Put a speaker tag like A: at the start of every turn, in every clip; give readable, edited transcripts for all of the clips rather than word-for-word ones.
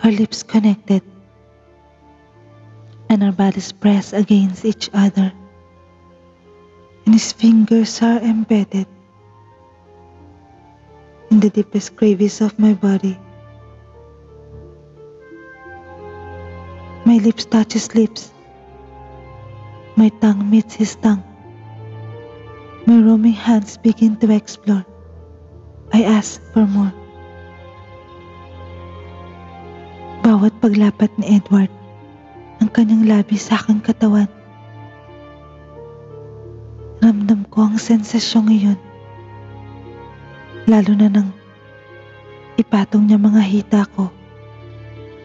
A: Our lips connected, and our bodies press against each other, and his fingers are embedded in the deepest crevice of my body. My lips touch his lips. My tongue meets his tongue. My roaming hands begin to explore. I ask for more. Bawat paglapat ni Edward, ang kanyang labi sa aking katawan. Ramdam ko ang sensasyong iyon. Lalo na nang ipatong niya mga hita ko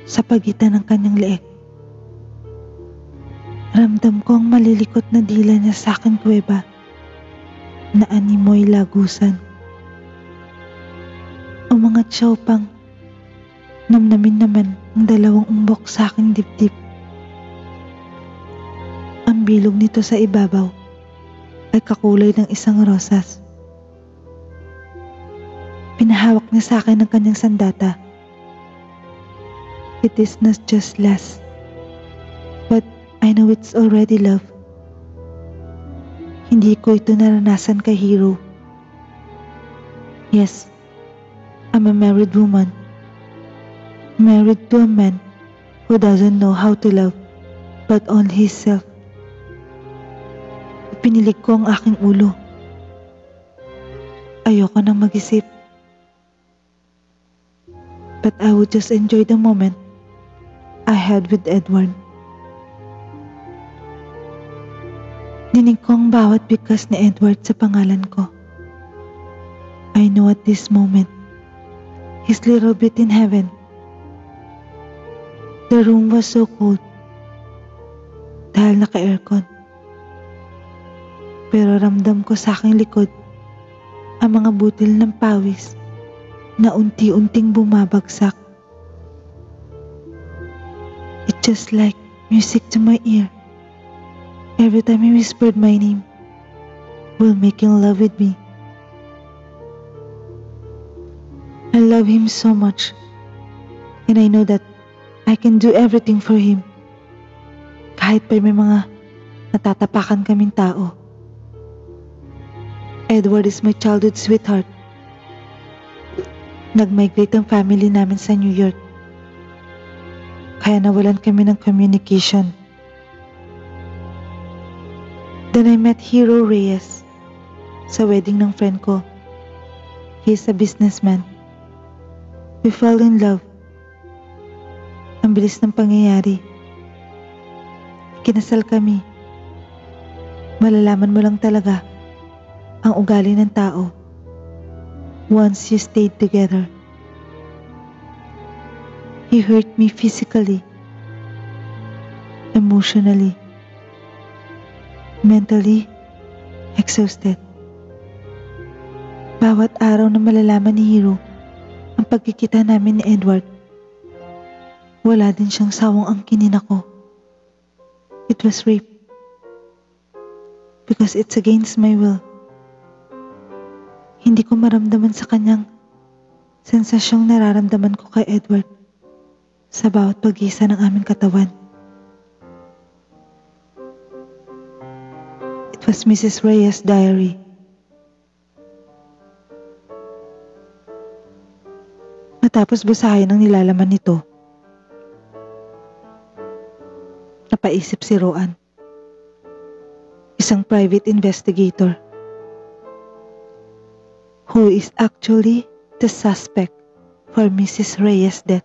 A: sa pagitan ng kanyang leeg. Ramdam ko ang malilikot na dila niya sa aking kuweba na animoy lagusan. Umangat siya upang namnamin naman ang dalawang umbok sa aking dibdib. Ang bilog nito sa ibabaw ay kakulay ng isang rosas. Pinahawak niya sa akin ang kanyang sandata. It is not just lust, but I know it's already love. Hindi ko ito naranasan kay Hero. Yes, I'm a married woman. Married to a man who doesn't know how to love, but only himself. Pinilig ko ang aking ulo. Ayoko nang mag-isip. But I would just enjoy the moment I had with Edward. Dinig ko ang bawat bigkas ni Edward sa pangalan ko. I know at this moment, his little bit in heaven. The room was so cold dahil naka-aircon. Pero ramdam ko sa aking likod ang mga butil ng pawis na unti-unting bumabagsak. It's just like music to my ear. Every time he whispered my name while making love with me. I love him so much, and I know that I can do everything for him. Kahit pa may mga natatapakan kaming tao. Edward is my childhood sweetheart. Nag-migrate ang family namin sa New York. Kaya nawalan kami ng communication. Then I met Hero Reyes sa wedding ng friend ko. He is a businessman. We fell in love. Ang bilis ng pangyayari. Kinasal kami. Malalaman mo lang talaga ang ugali ng tao once you stayed together. He hurt me physically, emotionally, mentally exhausted. Bawat araw na malalaman ni Hero ang pagkikita namin ni Edward, wala din siyang sawang angkinin ako. It was rape. Because it's against my will. Hindi ko maramdaman sa kanyang sensasyong nararamdaman ko kay Edward sa bawat pag-isa ng aming katawan. It was Mrs. Reyes' diary. Matapos basahin ang nilalaman nito, napaisip si Roan, isang private investigator, who is actually the suspect for Mrs. Reyes' death.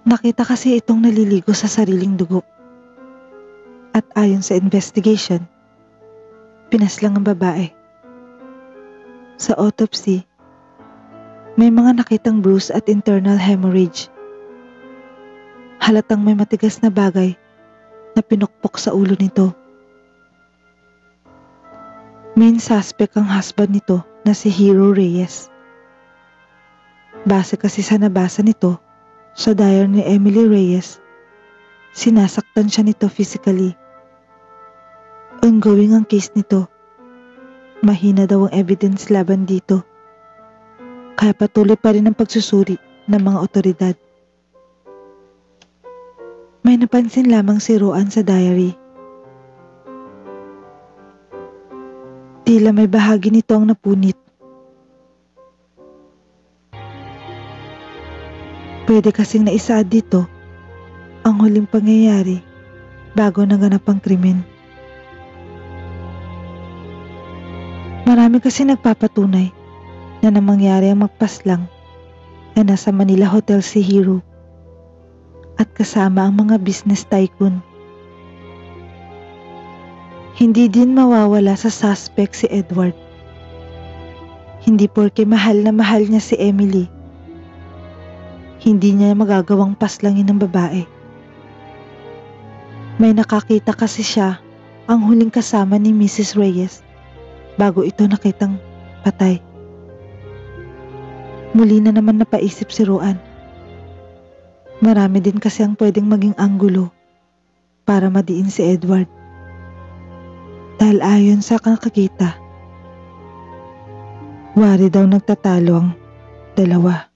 A: Nakita kasi itong naliligo sa sariling dugo. At ayon sa investigation, pinaslang ang babae. Sa autopsy, may mga nakitang bruise at internal hemorrhage. Halatang may matigas na bagay na pinukpok sa ulo nito. Main suspect ang husband nito na si Hero Reyes. Base kasi sa nabasa nito sa diary ni Emily Reyes, sinasaktan siya nito physically. Ongoing ang case nito. Mahina daw ang evidence laban dito. Kaya patuloy pa rin ang pagsusuri ng mga otoridad. May napansin lamang si Roan sa diary. Tila may bahagi nito ang napunit. Pwede kasing naisaad dito ang huling pangyayari bago naganap ang krimen. Marami kasi nagpapatunay na nang mangyari ang magpaslang ay nasa Manila Hotel si Hero at kasama ang mga business tycoon. Hindi din mawawala sa suspect si Edward. Hindi porke mahal na mahal niya si Emily, hindi niya magagawang paslangin ng babae. May nakakita kasi siya ang huling kasama ni Mrs. Reyes bago ito nakitang patay. Muli na naman napaisip si Roan. Marami din kasi ang pwedeng maging anggulo para madiin si Edward. Dahil ayon sa kakakita, wari daw nagtatalo ang dalawa.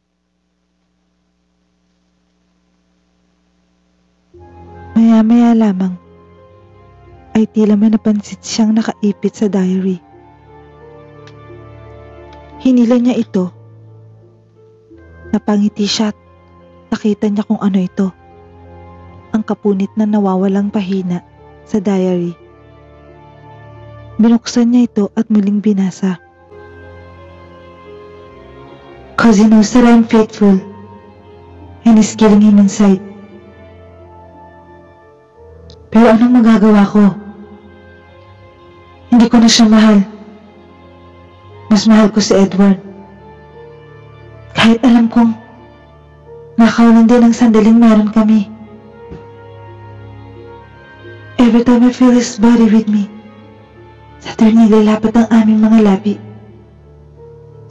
A: Maya-maya lamang ay tila may napansin siyang nakaipit sa diary. Hinila niya ito. Napangiti siya at nakita niya kung ano ito. Ang kapunit na nawawalang pahina sa diary. Binuksan niya ito at muling binasa. "'Cause he knows that I'm faithful and is killing him inside. Pero anong magagawa ko? Hindi ko na siya mahal. Mas mahal ko si Edward. Kahit alam kong nakawalan din ang sandaling meron kami. Every time I feel his body with me, sa tuwing nilalapat ang aming mga labi,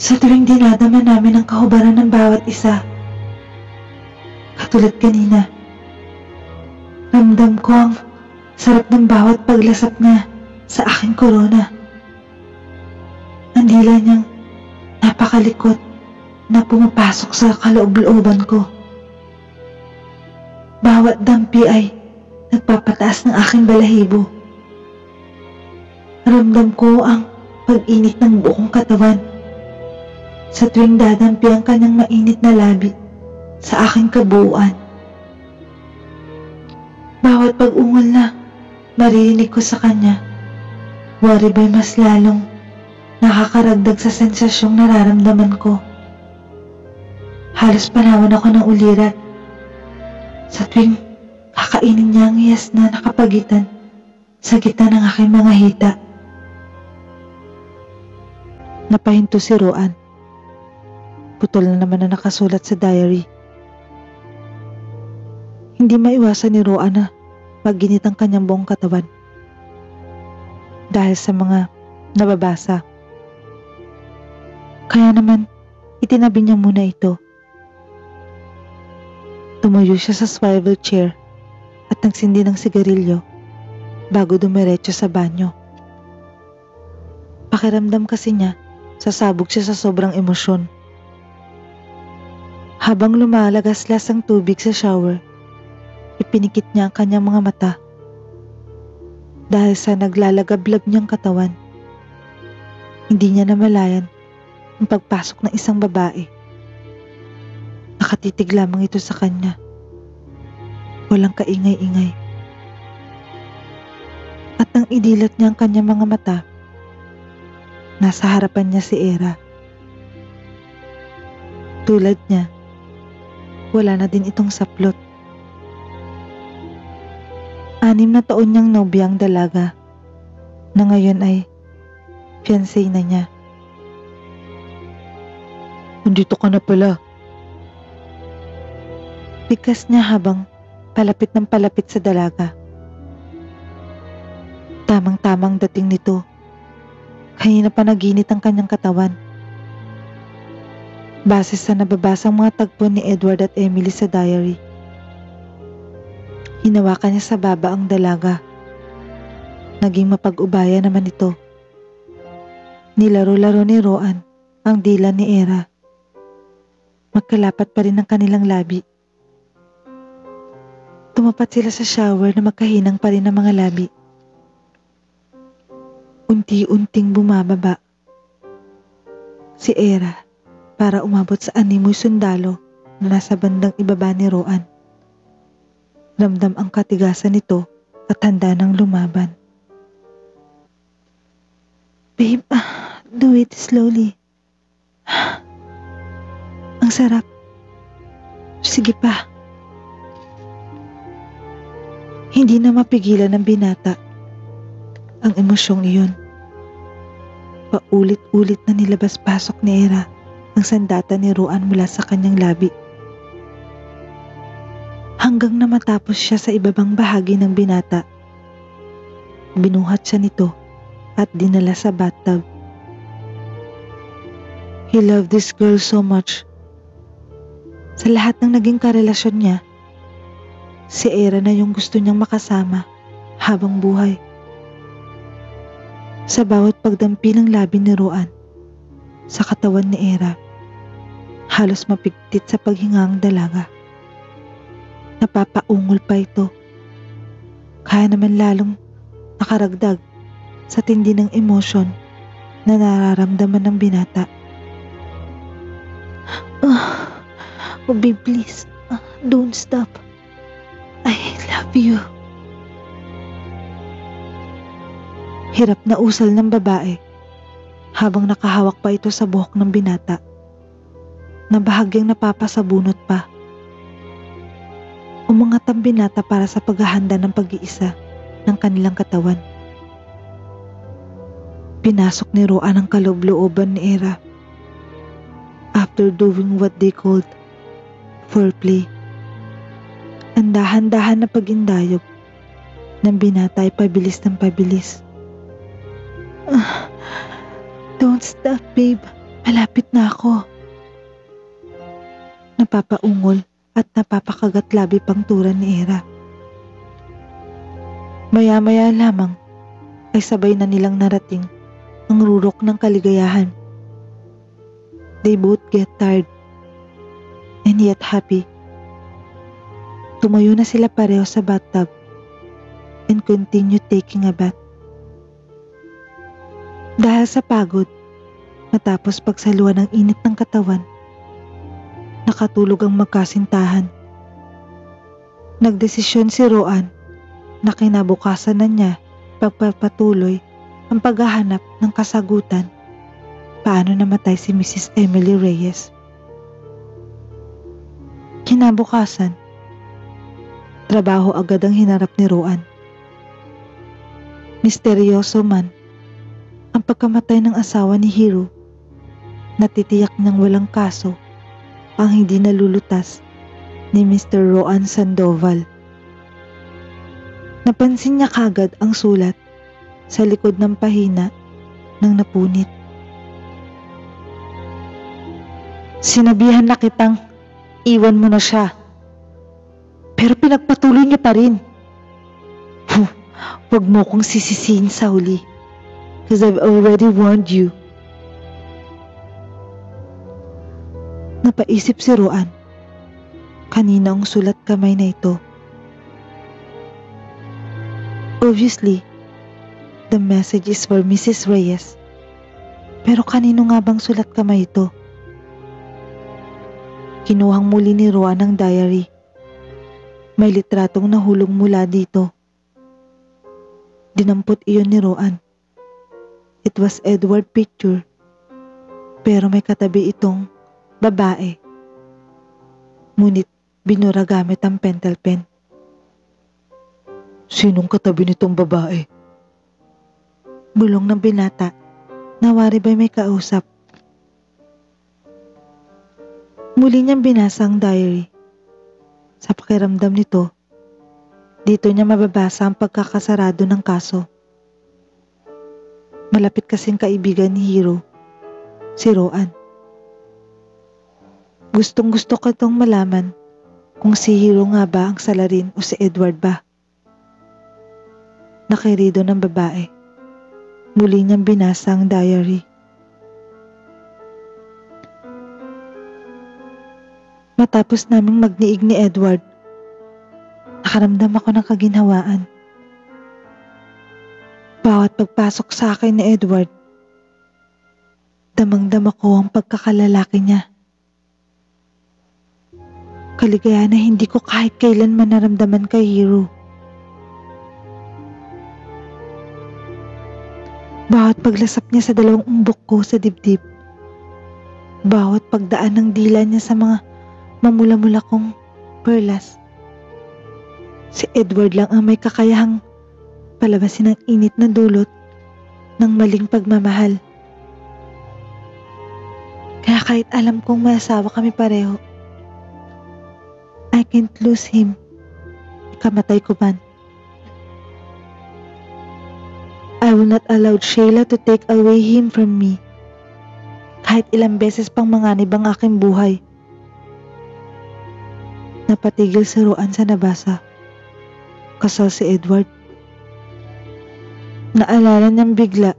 A: sa tuwing dinadama namin ang kahubaran ng bawat isa, katulad kanina, ramdam ko ang sarap ng bawat paglasap niya sa aking korona. Ang dila niyang napakalikot na pumapasok sa kaloob-looban ko. Bawat dampi ay nagpapataas ng aking balahibo. Ramdam ko ang pag-init ng buong katawan sa tuwing dadampi ang kanyang mainit na labi sa aking kabuuan. Bawat pag-ungol na maririnig ko sa kanya, wari ba'y mas lalong nakakaragdag sa sensasyong nararamdaman ko. Halos panawan ako ng ulirat sa tuwing kakainin niya ang hiyas na nakapagitan sa gitna ng aking mga hita. Napahinto si Roan. Putol na naman na nakasulat sa diary. Hindi maiwasan ni Roan na pagginit ang kanyang buong katawan dahil sa mga nababasa. Kaya naman, itinabi niya muna ito. Tumuyo siya sa swivel chair at nagsindi ng sigarilyo bago dumiretso sa banyo. Pakiramdam kasi niya, sasabog siya sa sobrang emosyon. Habang lumalagaslas ang tubig sa shower, ipinikit niya ang kanyang mga mata. Dahil sa naglalagablab niyang katawan, hindi niya namalayan ang pagpasok ng isang babae. Nakatitig lamang ito sa kanya. Walang kaingay-ingay. At nang idilat niya ang kanyang mga mata, nasa harapan niya si Era. Tulad niya, wala na din itong saplot. 6 na taon niyang nobya ang dalaga na ngayon ay fiancé na niya. "Nandito ka na pala." Bigkas niya habang palapit ng palapit sa dalaga. Tamang-tamang dating nito. Kanina pa naginit ang kanyang katawan. Base sa nababasang mga tagpo ni Edward at Emily sa diary. Hinawakan niya sa baba ang dalaga. Naging mapag-ubaya naman ito. Nilaro-laro ni Roan ang dila ni Era. Magkalapat pa rin ang kanilang labi. Tumapat sila sa shower na magkahinang pa rin ang mga labi. Unti-unting bumababa si Era para umabot sa animoy sundalo na nasa bandang ibaba ni Roan. Ramdam ang katigasan nito at handa ng lumaban. Babe, do it slowly. Ang sarap. Sige pa. Hindi na mapigilan ng binata ang emosyong iyon. Paulit-ulit na nilabas-pasok ni Era ang sandata ni Roan mula sa kanyang labi. Hanggang na matapos siya sa ibabang bahagi ng binata. Binuhat siya nito at dinala sa bathtub. He loved this girl so much. Sa lahat ng naging karelasyon niya, si Era na yung gusto niyang makasama habang buhay. Sa bawat pagdampi ng labi ni Roan sa katawan ni Era, halos mapigtit sa paghingang dalaga. Napapaungol pa ito. Kaya naman lalong nakaragdag sa tindi ng emosyon na nararamdaman ng binata. Oh babe, please, don't stop. I love you. Hirap na usal ng babae habang nakahawak pa ito sa buhok ng binata na bahagyang napapasabunot pa. Umangat ang binata para sa paghahanda ng pag-iisa ng kanilang katawan. Pinasok ni Roan ang kaloob-looban ni Era. After doing what they called foreplay, ang dahan-dahan na pag-indayog ng binata ay pabilis ng pabilis. Don't stop, babe. Malapit na ako. Napapaungol at napapakagat labi pang turan ni Era. Maya-maya lamang ay sabay na nilang narating ang rurok ng kaligayahan. They both get tired and yet happy. Tumayo na sila pareho sa bathtub and continue taking a bath. Dahil sa pagod, matapos pagsaluhan ng init ng katawan, nakatulog ang magkasintahan. Nagdesisyon si Roan na kinabukasan na niya pagpapatuloy ang paghahanap ng kasagutan paano namatay si Mrs. Emily Reyes. Kinabukasan, trabaho agad ang hinarap ni Roan. Misteryoso man ang pagkamatay ng asawa ni Hero, natitiyak niyang walang kaso ang hindi nalulutas ni Mr. Roan Sandoval. Napansin niya kagad ang sulat sa likod ng pahina ng napunit. Sinabihan na kitang iwan mo na siya, pero pinagpatuloy niya pa rin. Huwag mo kong sisisihin sa huli, because I've already warned you. Napaisip si Roan. Kanina ang sulat kamay na ito. Obviously, the message is for Mrs. Reyes. Pero kanino nga bang sulat kamay ito? Kinuhang muli ni Roan ang diary. May litratong nahulog mula dito. Dinampot iyon ni Roan. It was Edward picture, pero may katabi itong babae. Ngunit binura gamit ang pentel pen. Sinong katabi nitong babae? Bulong ng binata. Nawari ba'y may kausap? Muli niyang binasa ang diary. Sa pakiramdam nito, dito niya mababasa ang pagkakasarado ng kaso. Malapit kasing kaibigan ni Hero, si Roan. Gustong-gusto ko itong malaman kung si Hero nga ba ang salarin o si Edward ba. Nakirido ng babae. Muli niyang binasa ang diary. Matapos naming magniig ni Edward, Nakaramdam ako ng kaginhawaan. Bawat pagpasok sa akin ni Edward, damang-dama ko ang pagkakalalaki niya. Kaligayahan na hindi ko kahit kailanman naramdaman kay Hero. Bawat paglasap niya sa dalawang umbok ko sa dibdib, bawat pagdaan ng dila niya sa mga mamula-mula kong perlas, si Edward lang ang may kakayahang palabasin ang init na dulot ng maling pagmamahal. Kaya kahit alam kong may asawa kami pareho, I can't lose him. Ikamatay ko man. I will not allow Sheila to take away him from me. Kahit ilang beses pang manganib ang aking buhay. Napatigil si Roan sa nabasa. Kasal si Edward. Naalala niyang bigla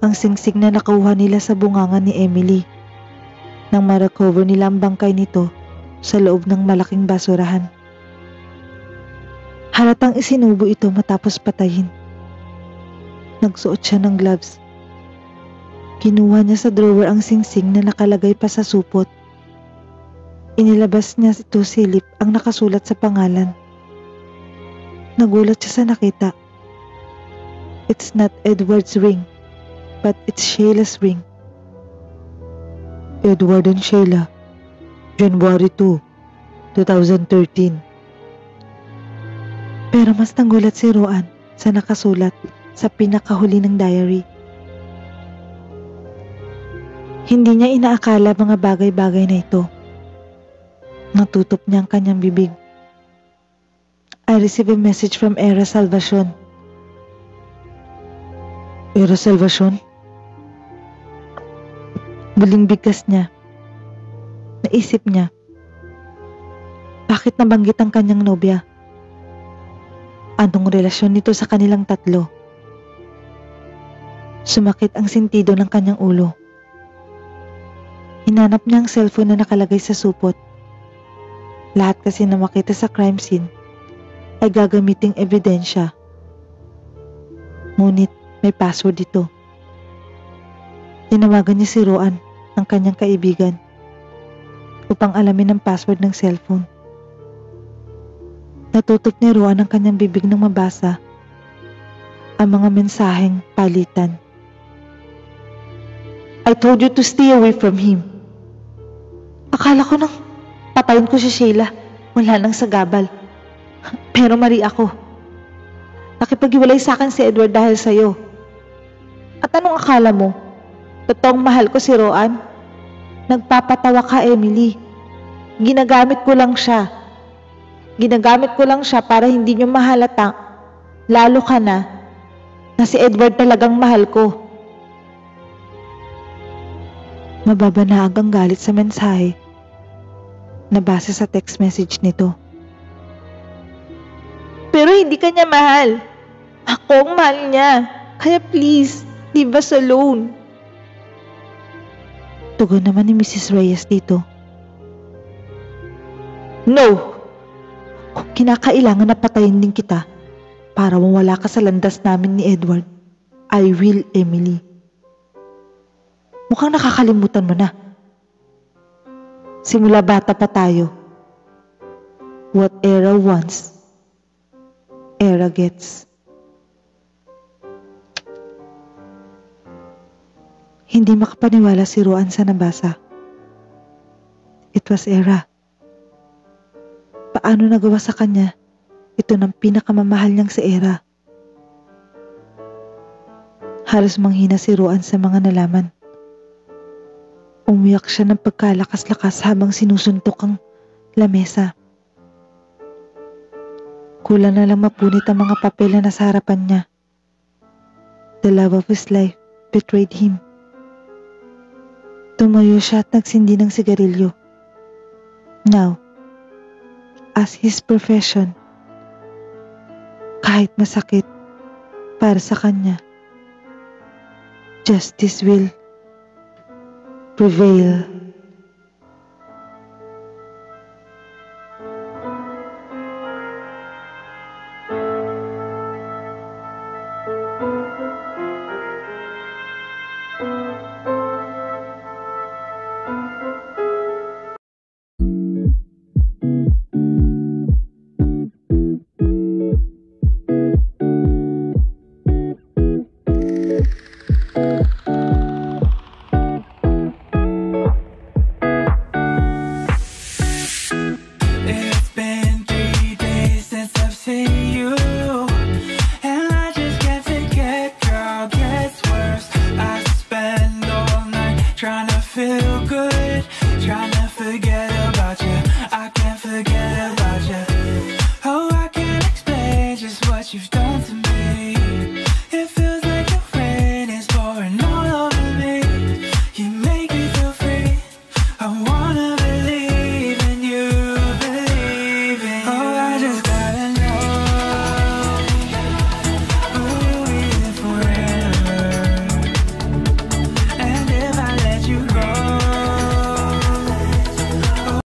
A: ang singsing na nakuha nila sa bungangan ni Emily nang ma-recover nila ang bangkay nito sa loob ng malaking basurahan. Halatang isinubo ito matapos patayin. Nagsuot siya ng gloves. Kinuha niya sa drawer ang singsing na nakalagay pa sa supot. Inilabas niya ito silip ang nakasulat sa pangalan. Nagulat siya sa nakita. It's not Edward's ring, but it's Sheila's ring. Edward and Sheila, January 2, 2013. Pero mas nagulat si Roan sa nakasulat sa pinakahuli ng diary. Hindi niya inaakala mga bagay-bagay na ito. Natutop niya ang kanyang bibig. I received a message from Era Salvacion. Era Salvacion? Muling bigkas niya. Naisip niya, bakit nabanggit ang kanyang nobya? Anong relasyon nito sa kanilang tatlo? Sumakit ang sentido ng kanyang ulo. Hinanap niya ang cellphone na nakalagay sa supot. Lahat kasi na makita sa crime scene ay gagamiting ebidensya. Ngunit may password ito. Tinawagan niya si Roan, ang kanyang kaibigan, upang alamin ang password ng cellphone. Natutop ni Roan ang kanyang bibig nang mabasa ang mga mensaheng palitan. I told you to stay away from him. Akala ko nang patayin ko si Sheila mula nang sa gabal. Pero mali ako. Nakipag-iwalay sa akin si Edward dahil sa'yo. At anong akala mo? Totoong mahal ko si Roan? Nagpapatawa ka, Emily. Ginagamit ko lang siya. Ginagamit ko lang siya para hindi niyo mahalata, lalo ka na si Edward talagang mahal ko. Mababanaag ang galit sa mensahe na base sa text message nito. Pero hindi ka niya mahal. Ako ang mahal niya. Kaya please, leave us alone. Tugon naman ni Mrs. Reyes dito. No! Kung kinakailangan na patayin din kita para mawala ka sa landas namin ni Edward, I will, Emily. Mukhang nakakalimutan mo na. Simula bata pa tayo. What Era wants, Era gets. Hindi makapaniwala si Roan sa nabasa. It was Era. Paano nagawa sa kanya ito ng pinakamamahal niyang si Era? Halos manghina si Roan sa mga nalaman. Umiyak siya ng pagkalakas-lakas habang sinusuntok ang lamesa. Kulang na lang mapunit ang mga papel na nasa harapan niya. The love of his life betrayed him. Tumayo siya at nagsindi ng sigarilyo. Now, as his profession, kahit masakit para sa kanya, justice will prevail.
B: trying to forget about you. I can't forget about you. Oh, I can't explain just what you've done to me. It feels